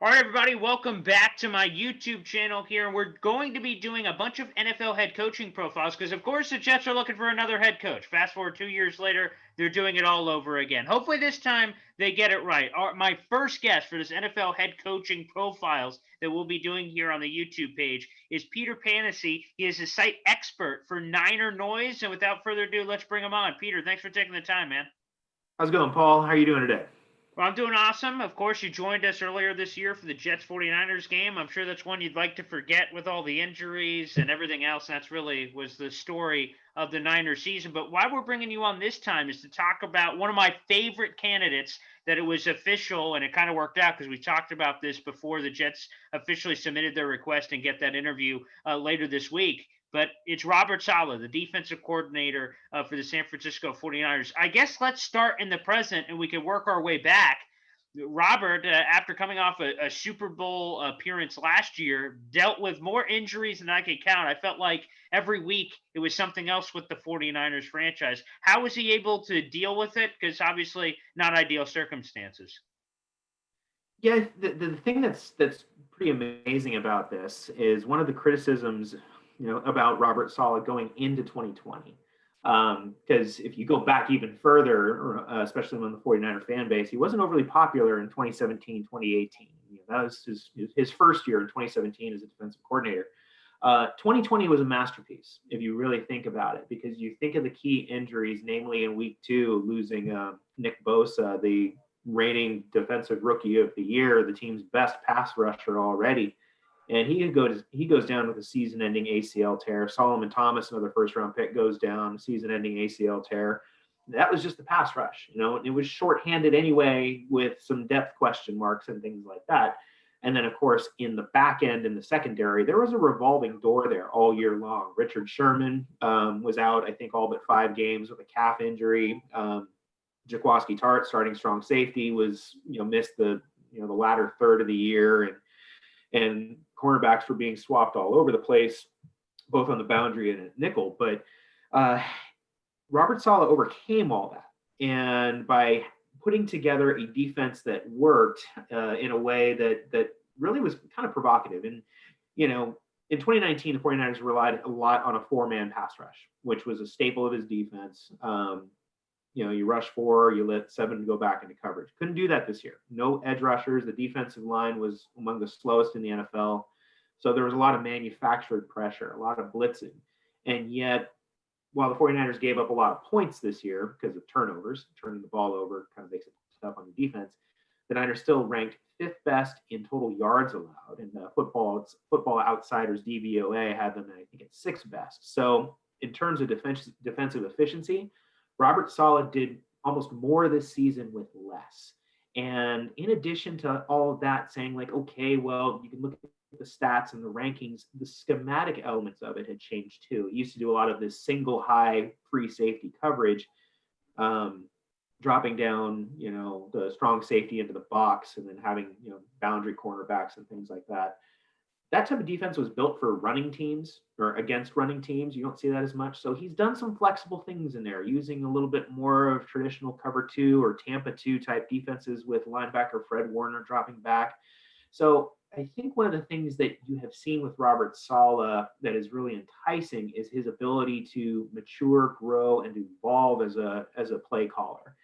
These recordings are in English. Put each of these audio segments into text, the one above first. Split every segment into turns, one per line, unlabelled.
All right, everybody, welcome back to my YouTube channel here. We're going to be doing a bunch of NFL head coaching profiles because, of course, the Jets are looking for another head coach. Fast forward 2 years later, they're doing it all over again. Hopefully, this time they get it right. My first guest for this NFL head coaching profiles that we'll be doing here on the YouTube page is Peter Panacy. He is a site expert for Niner Noise. And without further ado, let's bring him on. Peter, thanks for taking the time, man.
How's it going, Paul? How are you doing today?
Well, I'm doing awesome. Of course, you joined us earlier this year for the Jets 49ers game. I'm sure that's one you'd like to forget with all the injuries and everything else. That's really was the story of the Niners season. But why we're bringing you on this time is to talk about one of my favorite candidates that it was official, and it kind of worked out because we talked about this before the Jets officially submitted their request and get that interview later this week. But it's Robert Saleh, the defensive coordinator for the San Francisco 49ers. I guess let's start in the present and we can work our way back. Robert, after coming off a Super Bowl appearance last year, dealt with more injuries than I could count. I felt like every week it was something else with the 49ers franchise. How was he able to deal with it? Because obviously, not ideal circumstances.
Yeah, the thing that's pretty amazing about this is one of the criticisms, about Robert Saleh going into 2020. Because if you go back even further, especially among the 49er fan base, he wasn't overly popular in 2017, 2018. That was his first year in 2017 as a defensive coordinator. 2020 was a masterpiece, if you really think about it, because you think of the key injuries, namely in week two, losing Nick Bosa, the reigning defensive rookie of the year, the team's best pass rusher already. And he goes down with a season-ending ACL tear. Solomon Thomas, another first-round pick, goes down, season-ending ACL tear. That was just the pass rush. It was shorthanded anyway with some depth question marks and things like that. And then, of course, in the back end, in the secondary, there was a revolving door there all year long. Richard Sherman was out, I think, all but 5 games with a calf injury. Jaquaski Tart, starting strong safety, was missed the latter third of the year, and cornerbacks were being swapped all over the place, both on the boundary and at nickel. But Robert Saleh overcame all that, and by putting together a defense that worked in a way that really was kind of provocative. And in 2019, the 49ers relied a lot on a 4-man pass rush, which was a staple of his defense. You rush 4, you let 7 go back into coverage. Couldn't do that this year. No edge rushers. The defensive line was among the slowest in the NFL. So there was a lot of manufactured pressure, a lot of blitzing. And yet, while the 49ers gave up a lot of points this year because of turnovers, turning the ball over kind of makes it tough on the defense, the Niners still ranked 5th best in total yards allowed. And Football Outsiders DVOA had them, I think, at 6th best. So in terms of defensive efficiency, Robert Saleh did almost more this season with less. And in addition to all of that, saying like, okay, well, you can look at the stats and the rankings, the schematic elements of it had changed too. It used to do a lot of this single high free safety coverage, dropping down, the strong safety into the box and then having, boundary cornerbacks and things like that. That type of defense was built for running teams or against running teams. You don't see that as much. So he's done some flexible things in there, using a little bit more of traditional cover 2 or Tampa 2 type defenses with linebacker Fred Warner dropping back. So I think one of the things that you have seen with Robert Saleh that is really enticing is his ability to mature, grow, and evolve as a play caller.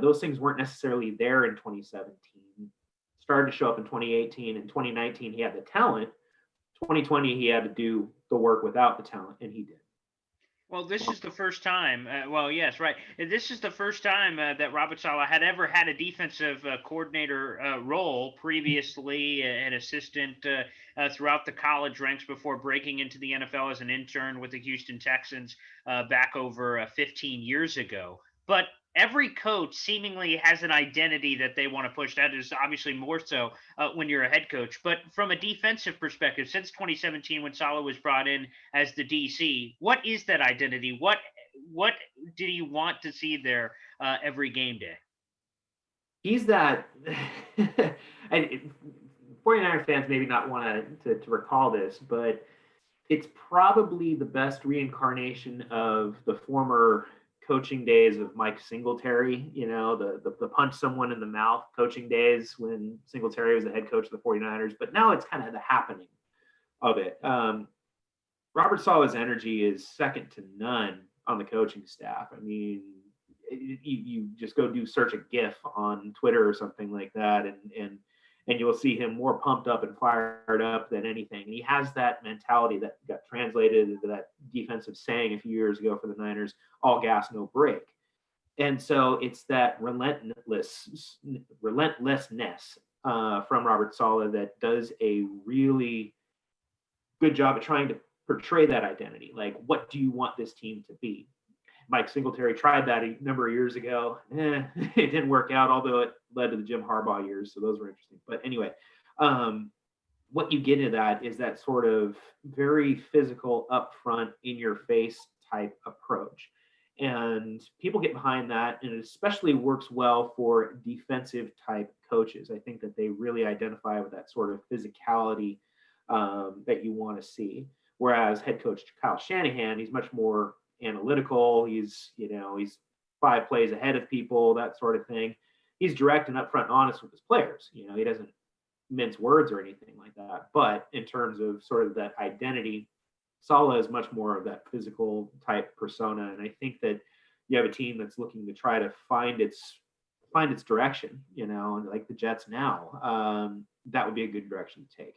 Those things weren't necessarily there in 2017. Started to show up in 2018. In 2019, he had the talent. 2020, he had to do the work without the talent, and he did.
Well, this is the first time. Yes, right. This is the first time that Robert Saleh had ever had a defensive coordinator role. Previously, an assistant throughout the college ranks before breaking into the NFL as an intern with the Houston Texans back over 15 years ago. But every coach seemingly has an identity that they want to push. That is obviously more so when you're a head coach. But from a defensive perspective, since 2017, when Saleh was brought in as the DC, what is that identity? What do you want to see there every game day?
He's that. And 49er fans maybe not want to recall this, but it's probably the best reincarnation of the former coaching days of Mike Singletary, the punch someone in the mouth coaching days when Singletary was the head coach of the 49ers. But now it's kind of the happening of it. Robert Saleh's energy is second to none on the coaching staff. I mean, you just go search a GIF on Twitter or something like that, and you'll see him more pumped up and fired up than anything. And he has that mentality that got translated into that defensive saying a few years ago for the Niners: all gas, no break. And so it's that relentlessness from Robert Saleh that does a really good job at trying to portray that identity. Like, what do you want this team to be? Mike Singletary tried that a number of years ago. It didn't work out, although it led to the Jim Harbaugh years. So those were interesting. But anyway, what you get into that is that sort of very physical, upfront, in your face type approach. And people get behind that, and it especially works well for defensive type coaches. I think that they really identify with that sort of physicality that you want to see. Whereas head coach Kyle Shanahan, he's much more analytical. He's 5 plays ahead of people, that sort of thing. He's direct and upfront and honest with his players. He doesn't mince words or anything like that. But in terms of sort of that identity, Saleh is much more of that physical type persona. And I think that you have a team that's looking to try to find its direction, like the Jets now. That would be a good direction to take.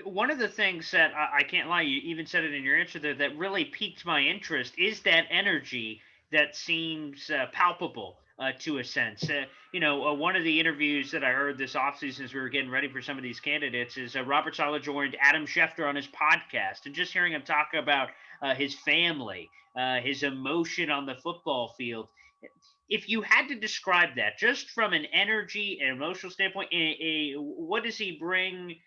One of the things that I can't lie, you even said it in your answer there, that really piqued my interest is that energy that seems palpable to a sense. One of the interviews that I heard this offseason as we were getting ready for some of these candidates is Robert Saleh joined Adam Schefter on his podcast, and just hearing him talk about his family, his emotion on the football field. If you had to describe that just from an energy and emotional standpoint, what does he bring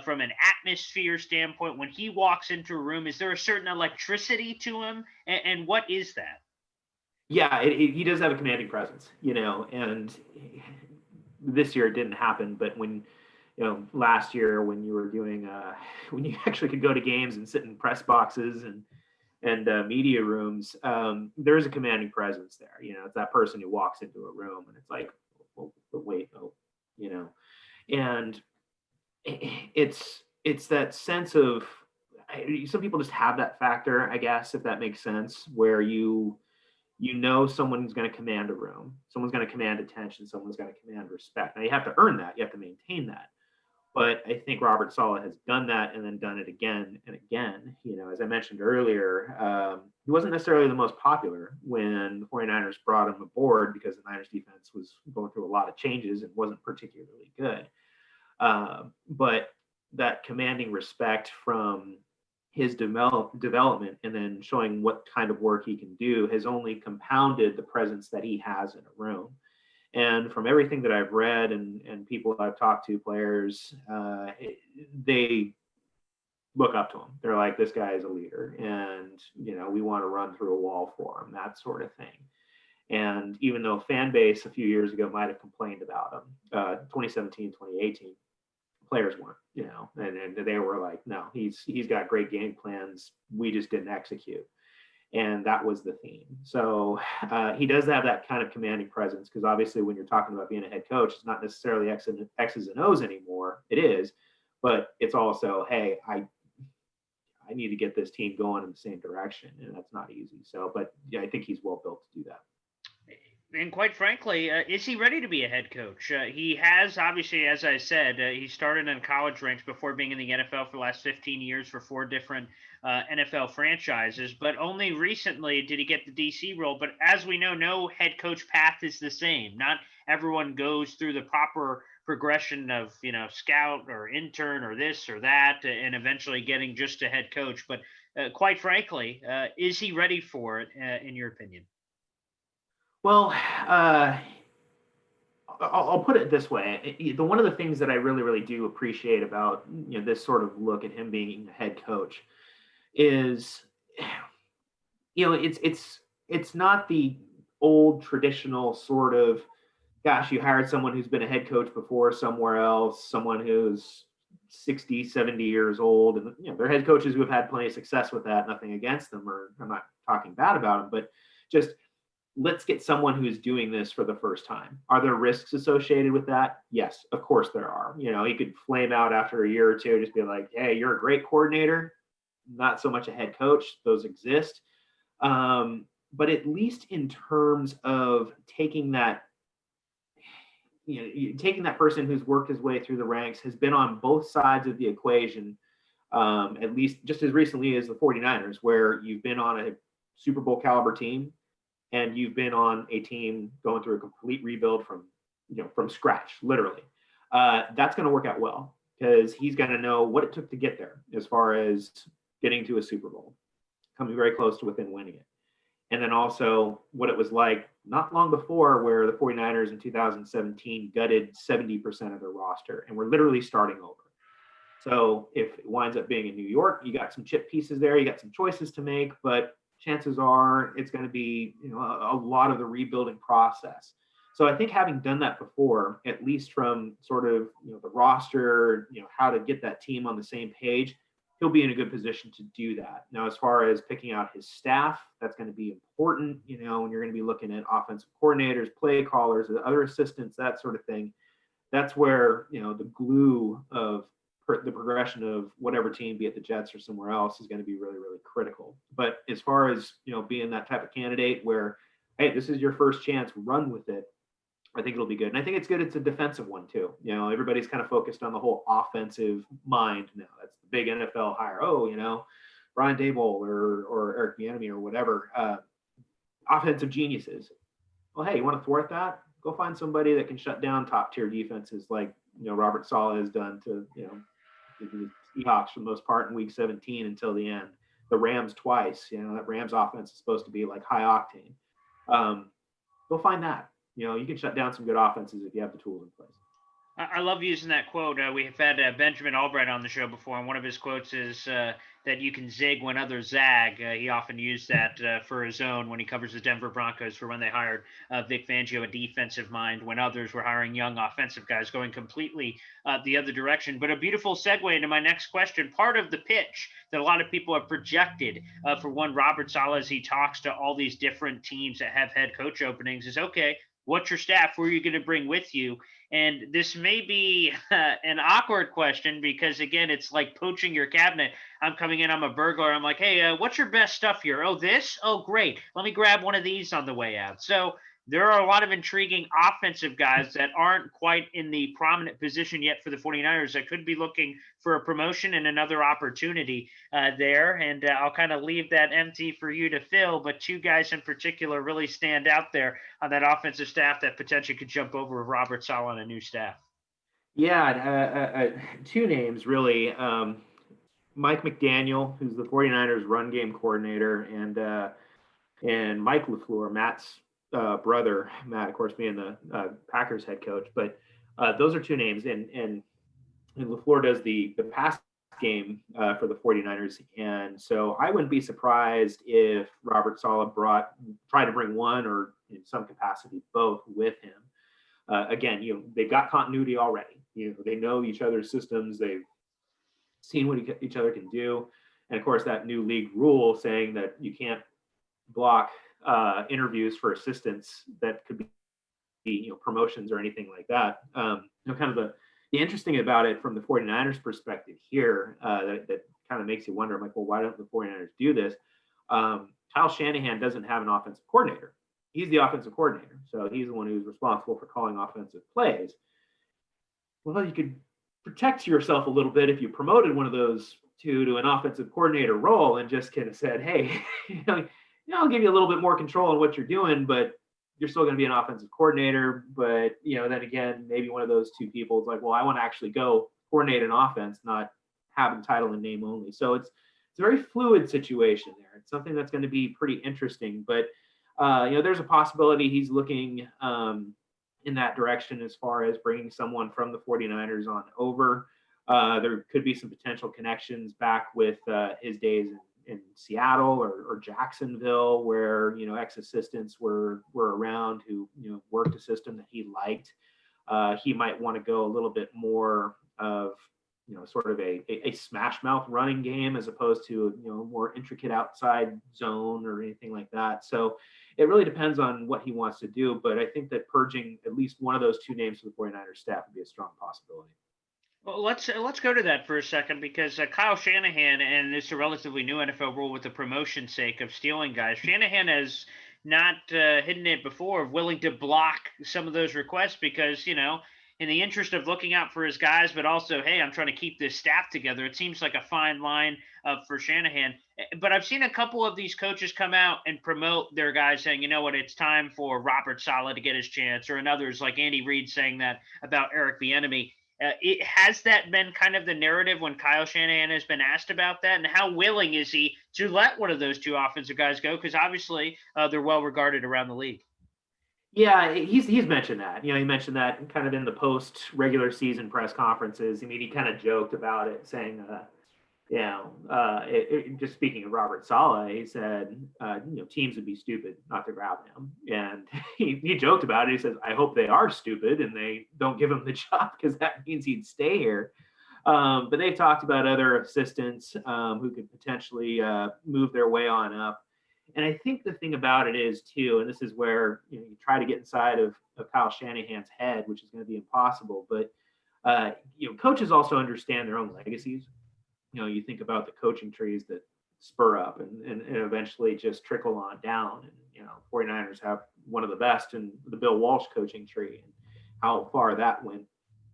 from an atmosphere standpoint when he walks into a room? Is there a certain electricity to him, and what is that?
Yeah, he does have a commanding presence, and this year it didn't happen, but when last year when you were doing when you actually could go to games and sit in press boxes and media rooms, there's a commanding presence there. It's that person who walks into a room and it's like, well, wait, and it's that sense of, some people just have that factor, I guess, if that makes sense, where someone's going to command a room, someone's going to command attention, someone's going to command respect. Now you have to earn that, you have to maintain that. But I think Robert Saleh has done that and then done it again and again. As I mentioned earlier, he wasn't necessarily the most popular when the 49ers brought him aboard because the Niners defense was going through a lot of changes and wasn't particularly good. But that commanding respect from his development and then showing what kind of work he can do has only compounded the presence that he has in a room. And from everything that I've read and people I've talked to, players, they look up to him. They're like, this guy is a leader, and we want to run through a wall for him, that sort of thing. And even though fan base a few years ago might have complained about him, 2017, 2018, players weren't, and they were like, no, he's got great game plans. We just didn't execute. And that was the theme. So he does have that kind of commanding presence, because obviously when you're talking about being a head coach, it's not necessarily X's and O's anymore. It is, but it's also, hey, I need to get this team going in the same direction, and that's not easy. So, but yeah, I think he's well built to do that.
And quite frankly, is he ready to be a head coach? He has, obviously, as I said, he started in college ranks before being in the NFL for the last 15 years for 4 different NFL franchises. But only recently did he get the DC role. But as we know, no head coach path is the same. Not everyone goes through the proper progression of, scout or intern or this or that, and eventually getting just a head coach. But quite frankly, is he ready for it, in your opinion?
Well, I'll put it this way. One of the things that I really, really do appreciate about this sort of look at him being a head coach is, it's not the old traditional sort of, gosh, you hired someone who's been a head coach before somewhere else, someone who's 60, 70 years old, and they're head coaches who have had plenty of success with that. Nothing against them, or I'm not talking bad about them, but just let's get someone who's doing this for the first time. Are there risks associated with that? Yes, of course there are. He could flame out after a year or two, just be like, hey, you're a great coordinator, not so much a head coach. Those exist. But at least in terms of taking that, taking that person who's worked his way through the ranks, has been on both sides of the equation, at least just as recently as the 49ers, where you've been on a Super Bowl caliber team and you've been on a team going through a complete rebuild from scratch, literally. That's going to work out well because he's going to know what it took to get there as far as getting to a Super Bowl, coming very close to within winning it. And then also what it was like not long before, where the 49ers in 2017 gutted 70% of their roster and we're literally starting over. So if it winds up being in New York, you got some chip pieces there, you got some choices to make, but chances are it's going to be a lot of the rebuilding process. So I think having done that before, at least from sort of the roster, how to get that team on the same page, he'll be in a good position to do that. Now, as far as picking out his staff, that's going to be important, when you're going to be looking at offensive coordinators, play callers, other assistants, that sort of thing. That's where, the glue of the progression of whatever team, be it the Jets or somewhere else, is going to be really, really critical. But as far as, being that type of candidate where, hey, this is your first chance, run with it, I think it'll be good. And I think it's good it's a defensive one too. Everybody's kind of focused on the whole offensive mind now. That's the big NFL hire. Oh, Brian Daboll or Eric Bieniemy or whatever, offensive geniuses. Well, hey, you want to thwart that? Go find somebody that can shut down top tier defenses like, Robert Saleh has done to, the Seahawks for the most part in week 17 until the end. The Rams twice, that Rams offense is supposed to be like high octane. Go find that. You can shut down some good offenses if you have the tools in place.
I love using that quote. We've had Benjamin Albright on the show before, and one of his quotes is that you can zig when others zag. He often used that for his own when he covers the Denver Broncos for when they hired Vic Fangio, a defensive mind, when others were hiring young offensive guys, going completely the other direction. But a beautiful segue into my next question. Part of the pitch that a lot of people have projected for one Robert Saleh as he talks to all these different teams that have head coach openings is, okay, what's your staff? Who are you going to bring with you? And this may be an awkward question because, again, it's like poaching your cabinet. I'm coming in, I'm a burglar. I'm like, hey, what's your best stuff here? Oh, this? Oh, great. Let me grab one of these on the way out. So there are a lot of intriguing offensive guys that aren't quite in the prominent position yet for the 49ers that could be looking for a promotion and another opportunity there. And I'll kind of leave that empty for you to fill. But two guys in particular really stand out there on that offensive staff that potentially could jump over Robert Saleh on a new staff.
Yeah, two names really. Mike McDaniel, who's the 49ers run game coordinator, and Mike LaFleur, Matt's brother, Matt, of course, being the Packers head coach. But those are two names. And LaFleur does the pass game for the 49ers. And so I wouldn't be surprised if Robert Saleh tried to bring one or in some capacity both with him. Again, they've got continuity already. They know each other's systems. They've seen what each other can do. And of course, that new league rule saying that you can't block interviews for assistants that could be promotions or anything like that. Kind of the interesting about it from the 49ers perspective here that kind of makes you wonder, I'm like, well, why don't the 49ers do this? Kyle Shanahan doesn't have an offensive coordinator. He's the offensive coordinator. So he's the one who's responsible for calling offensive plays. Well, you could protect yourself a little bit if you promoted one of those two to an offensive coordinator role and just kind of said, hey, I'll give you a little bit more control on what you're doing, but you're still going to be an offensive coordinator. But, then again, maybe one of those two people is like, well, I want to actually go coordinate an offense, not have the title and name only. So it's a very fluid situation there. It's something that's going to be pretty interesting. But, there's a possibility he's looking in that direction as far as bringing someone from the 49ers on over. There could be some potential connections back with his days in Seattle or Jacksonville, where ex-assistants were around who worked a system that he liked. He might want to go a little bit more of sort of a smash mouth running game as opposed to, a more intricate outside zone or anything like that. So it really depends on what he wants to do. But I think that purging at least one of those two names for the 49ers staff would be a strong possibility.
Well, let's go to that for a second because Kyle Shanahan, and it's a relatively new NFL rule with the promotion sake of stealing guys. Shanahan has not hidden it before, of willing to block some of those requests because in the interest of looking out for his guys, but also, hey, I'm trying to keep this staff together. It seems like a fine line for Shanahan. But I've seen a couple of these coaches come out and promote their guys, saying, you know what, it's time for Robert Saleh to get his chance, or others like Andy Reid saying that about Eric Bieniemy. Has that been kind of the narrative when Kyle Shanahan has been asked about that, and how willing is he to let one of those two offensive guys go? Because obviously they're well regarded around the league.
Yeah, he's mentioned that. He mentioned that kind of in the post regular season press conferences. I mean, he kind of joked about it, saying, just speaking of Robert Saleh, he said, teams would be stupid not to grab him. And he joked about it. He says, I hope they are stupid and they don't give him the job because that means he'd stay here. But they've talked about other assistants who could potentially move their way on up. And I think the thing about it is, too, and this is where you try to get inside of Kyle Shanahan's head, which is going to be impossible. But, coaches also understand their own legacies. You think about the coaching trees that spur up and eventually just trickle on down. And, 49ers have one of the best in the Bill Walsh coaching tree, and how far that went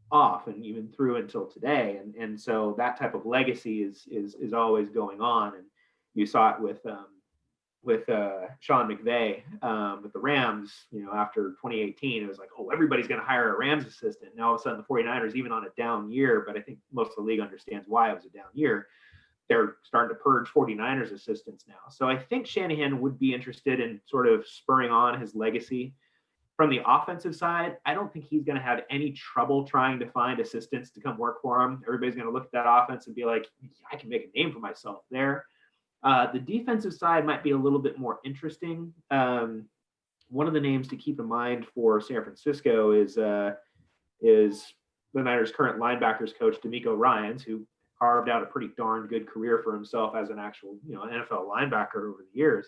off and even through until today. And so that type of legacy is always going on. And you saw it with Sean McVay with the Rams, after 2018, it was like, oh, everybody's going to hire a Rams assistant. Now all of a sudden the 49ers, even on a down year, but I think most of the league understands why it was a down year, they're starting to purge 49ers assistants now. So I think Shanahan would be interested in sort of spurring on his legacy. From the offensive side, I don't think he's going to have any trouble trying to find assistants to come work for him. Everybody's going to look at that offense and be like, I can make a name for myself there. The defensive side might be a little bit more interesting. One of the names to keep in mind for San Francisco is the Niners' current linebackers coach, D'Amico Ryans, who carved out a pretty darn good career for himself as an actual, NFL linebacker over the years.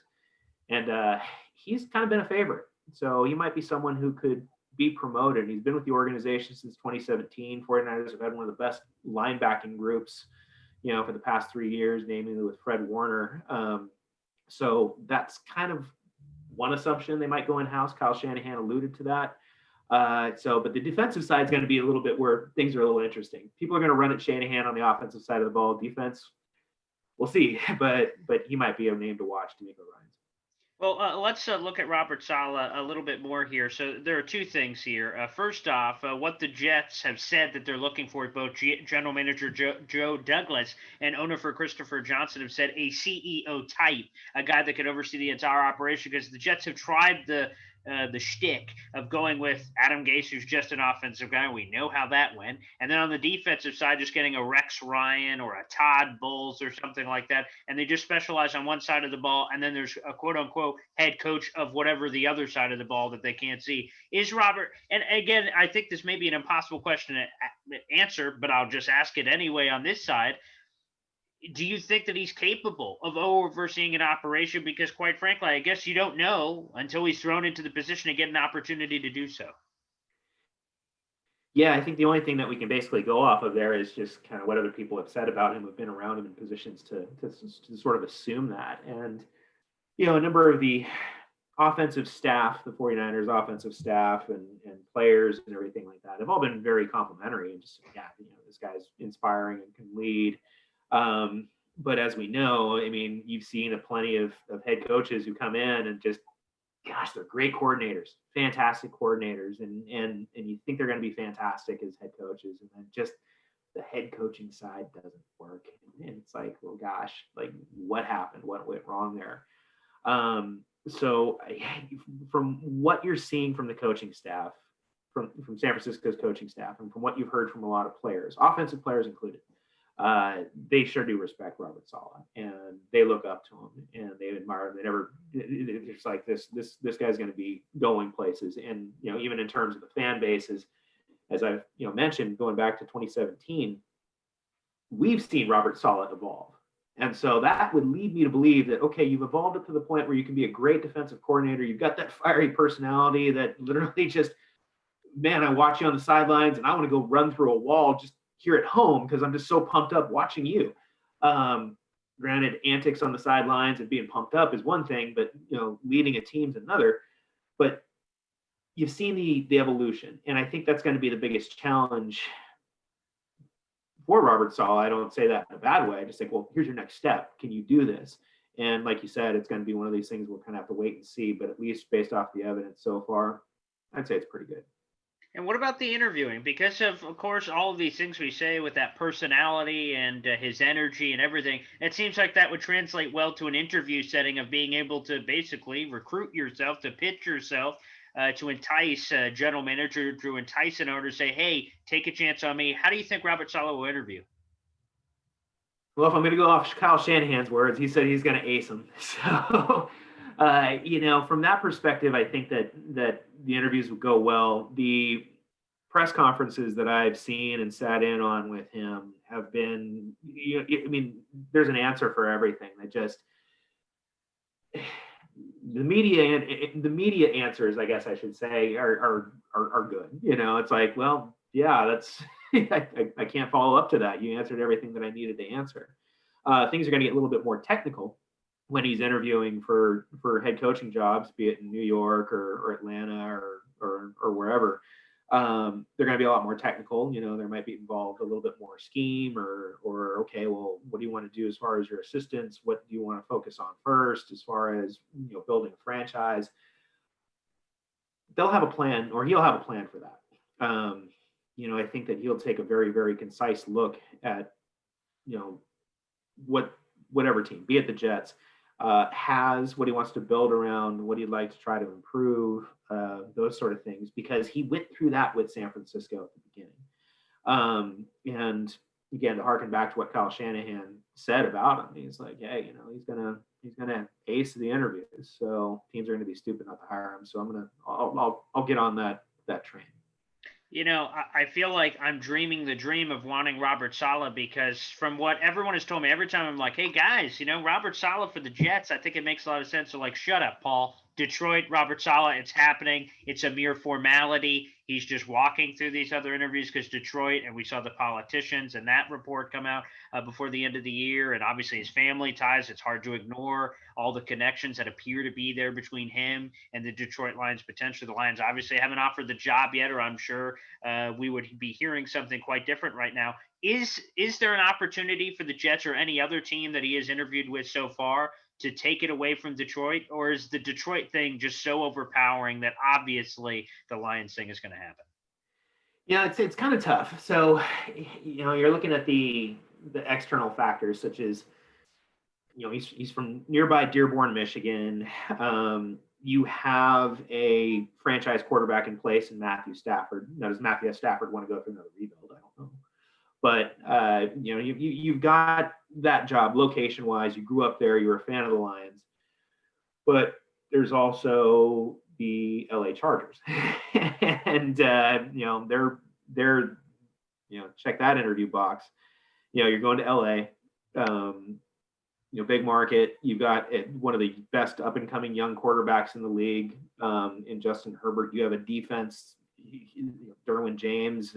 And he's kind of been a favorite. So he might be someone who could be promoted. He's been with the organization since 2017. 49ers have had one of the best linebacking groups for the past 3 years, namely with Fred Warner. So that's kind of one assumption. They might go in-house. Kyle Shanahan alluded to that. But the defensive side is going to be a little bit where things are a little interesting. People are going to run at Shanahan on the offensive side of the ball. Defense, we'll see. But he might be a name to watch, D'Amico Ryans.
Well, let's look at Robert Saleh a little bit more here. So there are two things here. First off, what the Jets have said that they're looking for, both General Manager Joe Douglas and owner for Christopher Johnson have said a CEO type, a guy that could oversee the entire operation, because the Jets have tried the shtick of going with Adam Gase, who's just an offensive guy. We know how that went. And then on the defensive side, just getting a Rex Ryan or a Todd Bowles or something like that. And they just specialize on one side of the ball. And then there's a quote unquote head coach of whatever the other side of the ball that they can't see. Is Robert, and again, I think this may be an impossible question to answer, but I'll just ask it anyway on this side. Do you think that he's capable of overseeing an operation? Because quite frankly, I guess you don't know until he's thrown into the position to get an opportunity to do so.
Yeah, I think the only thing that we can basically go off of there is just kind of what other people have said about him, who've been around him in positions to sort of assume that. And, a number of the offensive staff, the 49ers offensive staff and players and everything like that have all been very complimentary and just, this guy's inspiring and can lead. But as we know, I mean, you've seen plenty of head coaches who come in and just, gosh, they're great coordinators, fantastic coordinators. And you think they're going to be fantastic as head coaches. And then just the head coaching side doesn't work. And it's like, well, gosh, like what happened? What went wrong there? So from what you're seeing from the coaching staff, from San Francisco's coaching staff, and from what you've heard from a lot of players, offensive players included, they sure do respect Robert Saleh, and they look up to him and they admire him. They never, it's like this guy's going to be going places. And, even in terms of the fan bases, as I've, mentioned, going back to 2017, we've seen Robert Saleh evolve. And so that would lead me to believe that, okay, you've evolved up to the point where you can be a great defensive coordinator. You've got that fiery personality that literally just, man, I watch you on the sidelines and I want to go run through a wall just here at home because I'm just so pumped up watching you. Granted, antics on the sidelines and being pumped up is one thing, but leading a team's another. But you've seen the evolution, and I think that's going to be the biggest challenge for Robert Saleh. I don't say that in a bad way. I just think, well, here's your next step. Can you do this? And like you said, it's going to be one of these things we'll kind of have to wait and see. But at least based off the evidence so far, I'd say it's pretty good.
And what about the interviewing? Because of course, all of these things we say with that personality and his energy and everything, it seems like that would translate well to an interview setting of being able to basically recruit yourself, to pitch yourself, to entice a general manager, to entice an owner to say, hey, take a chance on me. How do you think Robert Saleh will interview?
Well, if I'm going to go off Kyle Shanahan's words, he said he's going to ace him. So, from that perspective, I think that the interviews would go well. The press conferences that I've seen and sat in on with him have been, there's an answer for everything. The media answers, I guess I should say, are good. It's like, well, yeah, that's I can't follow up to that. You answered everything that I needed to answer. Things are going to get a little bit more technical when he's interviewing for head coaching jobs, be it in New York or Atlanta or wherever. They're going to be a lot more technical. There might be involved a little bit more scheme or okay, well, what do you want to do as far as your assistants? What do you want to focus on first as far as building a franchise? They'll have a plan, or he'll have a plan for that. I think that he'll take a very, very concise look at whatever team, be it the Jets, has what he wants to build around, what he'd like to try to improve, those sort of things, because he went through that with San Francisco at the beginning. And again, to harken back to what Kyle Shanahan said about him, he's like, hey, he's gonna ace the interviews, so teams are gonna be stupid not to hire him. So I'll get on that train.
I feel like I'm dreaming the dream of wanting Robert Saleh, because from what everyone has told me, every time I'm like, hey guys, Robert Saleh for the Jets, I think it makes a lot of sense. So like, shut up, Paul. Detroit, Robert Saleh, it's happening. It's a mere formality. He's just walking through these other interviews because Detroit, and we saw the politicians and that report come out before the end of the year. And obviously his family ties, it's hard to ignore all the connections that appear to be there between him and the Detroit Lions. Potentially the Lions obviously haven't offered the job yet, or I'm sure we would be hearing something quite different right now. Is there an opportunity for the Jets or any other team that he has interviewed with so far to take it away from Detroit, or is the Detroit thing just so overpowering that obviously the Lions thing is going to happen?
Yeah, it's kind of tough. So, you're looking at the external factors, such as, he's from nearby Dearborn, Michigan. You have a franchise quarterback in place in Matthew Stafford. Now, does Matthew Stafford want to go through another rebuild? I don't know. But you've got that job location wise. You grew up there. You were a fan of the Lions. But there's also the LA Chargers, and they're check that interview box. You're going to LA. Big market. You've got one of the best up and coming young quarterbacks in the league in Justin Herbert. You have a defense, Derwin James,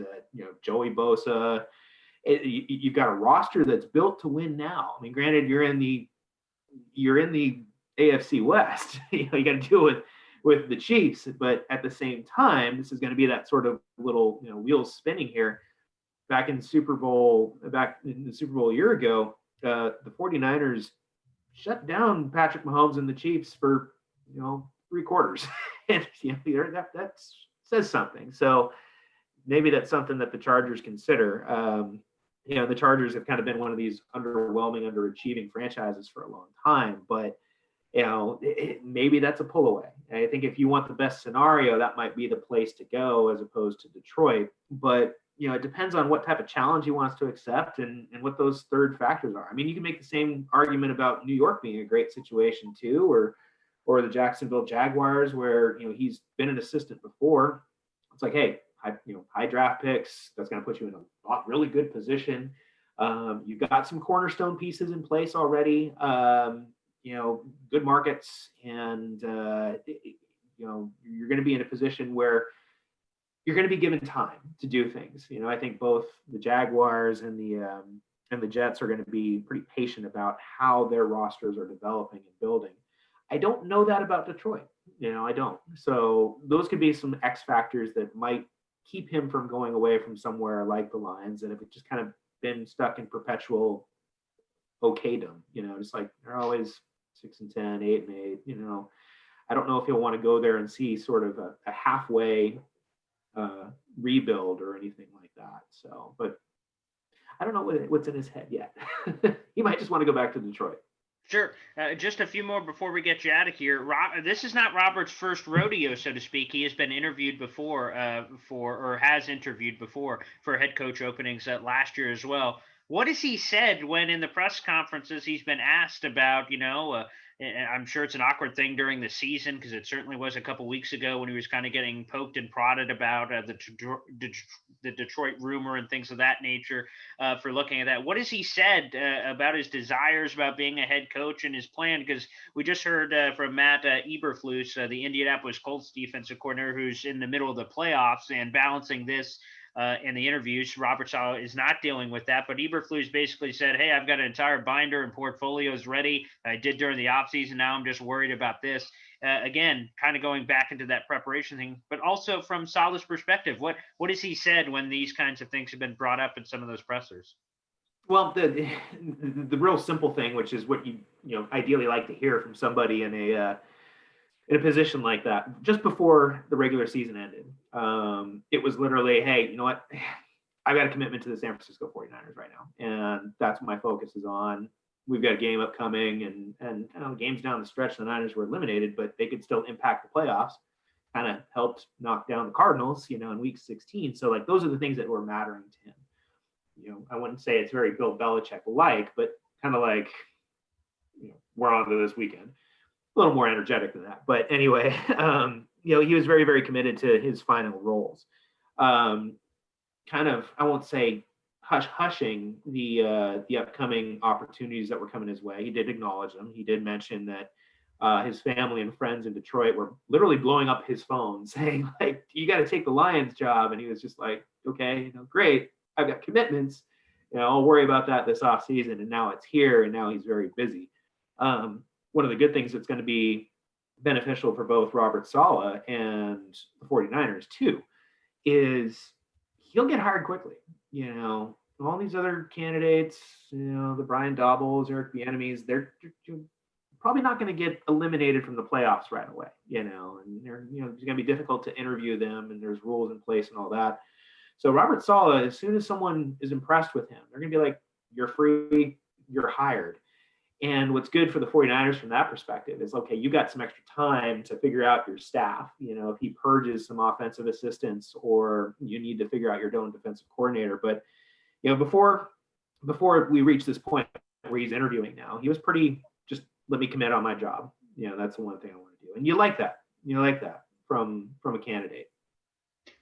Joey Bosa. You've got a roster that's built to win now. I mean, granted, you're in the AFC West. You got to deal with the Chiefs, but at the same time, this is going to be that sort of little wheels spinning here. Back in the Super Bowl a year ago, the 49ers shut down Patrick Mahomes and the Chiefs for 3 quarters, and that says something. So maybe that's something that the Chargers consider. The Chargers have kind of been one of these underachieving franchises for a long time, but maybe that's a pull away. And I think if you want the best scenario, that might be the place to go as opposed to Detroit. But it depends on what type of challenge he wants to accept and what those third factors are. I mean, you can make the same argument about New York being a great situation too, or the Jacksonville Jaguars, where he's been an assistant before. It's like, hey, high draft picks, that's going to put you in a really good position. You've got some cornerstone pieces in place already. Good markets, and you're going to be in a position where you're going to be given time to do things. I think both the Jaguars and the Jets are going to be pretty patient about how their rosters are developing and building. I don't know that about Detroit. I don't. So those could be some X factors that might keep him from going away from somewhere like the Lions. And if it just kind of been stuck in perpetual okaydom, just like they're always 6-10, 8-8, I don't know if he'll want to go there and see sort of a halfway rebuild or anything like that. So, but I don't know what's in his head yet. He might just want to go back to Detroit.
Sure. Just a few more before we get you out of here. This is not Robert's first rodeo, so to speak. He has been interviewed before has interviewed before for head coach openings last year as well. What has he said when in the press conferences he's been asked about, I'm sure it's an awkward thing during the season, because it certainly was a couple weeks ago when he was kind of getting poked and prodded about the Detroit rumor and things of that nature for looking at that. What has he said about his desires about being a head coach and his plan? Because we just heard from Matt Eberflus, the Indianapolis Colts defensive coordinator, who's in the middle of the playoffs and balancing this in the interviews. Robert Saleh is not dealing with that, but Eberflus basically said, hey, I've got an entire binder and portfolios ready. I did during the offseason. Now I'm just worried about this. Again, kind of going back into that preparation thing, but also from Saleh's perspective, what has he said when these kinds of things have been brought up in some of those pressers?
Well, the real simple thing, which is what you ideally like to hear from somebody in a position like that, just before the regular season ended, it was literally, hey, you know what? I got a commitment to the San Francisco 49ers right now, and that's what my focus is on. We've got a game upcoming, and games down the stretch, the Niners were eliminated, but they could still impact the playoffs. Kind of helped knock down the Cardinals, in week 16. So like those are the things that were mattering to him. I wouldn't say it's very Bill Belichick-like, but kind of like, we're on to this weekend. A little more energetic than that, but anyway, he was very, very committed to his final roles. Kind of, I won't say hushing the upcoming opportunities that were coming his way. He did acknowledge them. He did mention that his family and friends in Detroit were literally blowing up his phone saying, like, you got to take the Lions job. And he was just like, okay, great. I've got commitments. I'll worry about that this off season. And now it's here, and now he's very busy. One of the good things that's going to be beneficial for both Robert Saleh and the 49ers too is he'll get hired quickly. All these other candidates, the Brian Dabbles, Eric Bieniemys, they're probably not going to get eliminated from the playoffs right away. And they're, it's going to be difficult to interview them, and there's rules in place and all that. So Robert Saleh, as soon as someone is impressed with him, they're going to be like, you're free, you're hired. And what's good for the 49ers from that perspective is, okay, you got some extra time to figure out your staff. If he purges some offensive assistants, or you need to figure out your own defensive coordinator. But, before we reach this point where he's interviewing now, he was pretty just, let me commit on my job. That's the one thing I want to do. And you like that. From a candidate.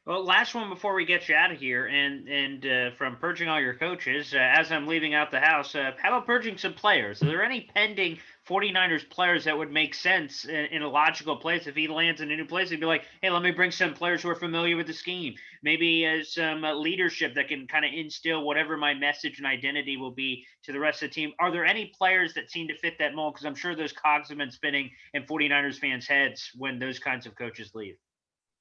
Well, last one before we get you out of here, and from purging all your coaches, as I'm leaving out the house, how about purging some players? Are there any pending 49ers players that would make sense in a logical place? If he lands in a new place, he'd be like, hey, let me bring some players who are familiar with the scheme. Maybe some leadership that can kind of instill whatever my message and identity will be to the rest of the team. Are there any players that seem to fit that mold? Because I'm sure those cogs have been spinning in 49ers fans' heads when those kinds of coaches leave.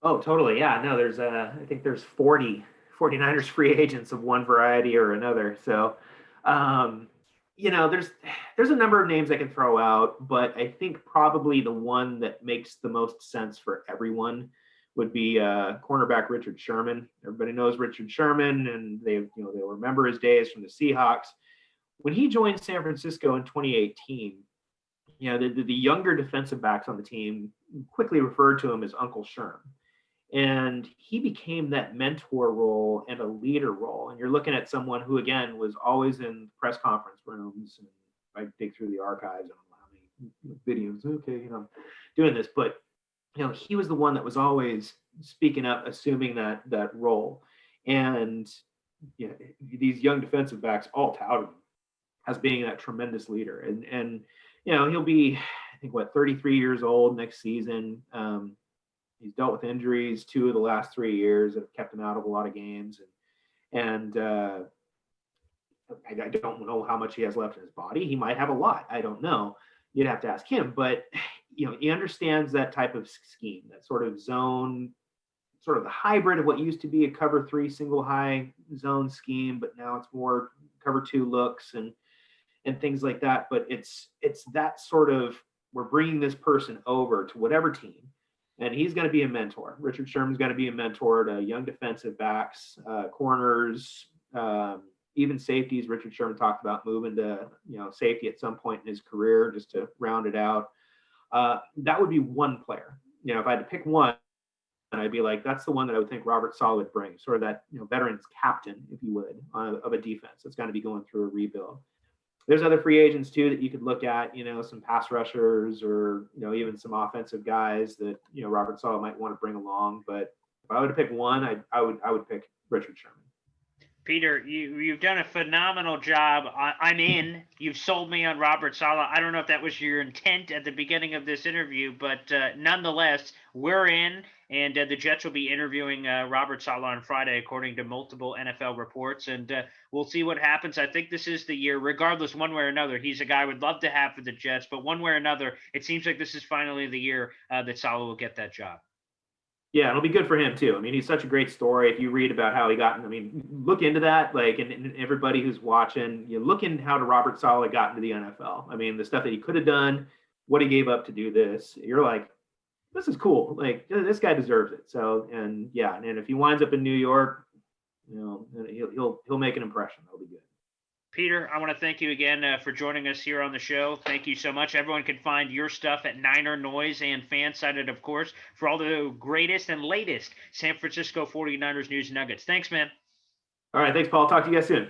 Oh, totally. Yeah, no, I think there's 40 49ers free agents of one variety or another. So, there's a number of names I can throw out, but I think probably the one that makes the most sense for everyone would be cornerback Richard Sherman. Everybody knows Richard Sherman, and they'll remember his days from the Seahawks. When he joined San Francisco in 2018, the younger defensive backs on the team quickly referred to him as Uncle Sherm. And he became that mentor role and a leader role. And you're looking at someone who, again, was always in press conference rooms. And I dig through the archives, I don't know how many videos, okay, doing this. But, he was the one that was always speaking up, assuming that role. And, these young defensive backs all touted him as being that tremendous leader. And he'll be, I think, 33 years old next season. He's dealt with injuries 2 of the last 3 years that have kept him out of a lot of games. And I don't know how much he has left in his body. He might have a lot. I don't know. You'd have to ask him. But, he understands that type of scheme, that sort of zone, sort of the hybrid of what used to be a cover 3 single high zone scheme, but now it's more cover 2 looks and things like that. But it's that sort of, we're bringing this person over to whatever team, and he's going to be a mentor. Richard Sherman's going to be a mentor to young defensive backs, corners, even safeties. Richard Sherman talked about moving to safety at some point in his career just to round it out. That would be one player. If I had to pick one, I'd be like, that's the one that I would think Robert Saleh would bring, sort of that veteran's captain, if you would, of a defense that's going to be going through a rebuild. There's other free agents too that you could look at, some pass rushers or even some offensive guys that Robert Saleh might want to bring along. But if I were to pick one, I would pick Richard Sherman.
Peter, you've done a phenomenal job. I'm in. You've sold me on Robert Saleh. I don't know if that was your intent at the beginning of this interview, but nonetheless, we're in. And the Jets will be interviewing Robert Saleh on Friday, according to multiple NFL reports. And we'll see what happens. I think this is the year, regardless, one way or another. He's a guy I would love to have for the Jets. But one way or another, it seems like this is finally the year that Saleh will get that job.
Yeah, it'll be good for him too. I mean, he's such a great story. If you read about how he got, look into that. And everybody who's watching, look into how Robert Saleh got into the NFL. I mean, the stuff that he could have done, what he gave up to do this. You're like, this is cool. Like, this guy deserves it. So, and if he winds up in New York, he'll make an impression. That'll be good.
Peter, I want to thank you again for joining us here on the show. Thank you so much. Everyone can find your stuff at Niner Noise and FanSided, of course, for all the greatest and latest San Francisco 49ers news and nuggets. Thanks, man.
All right. Thanks, Paul. Talk to you guys soon.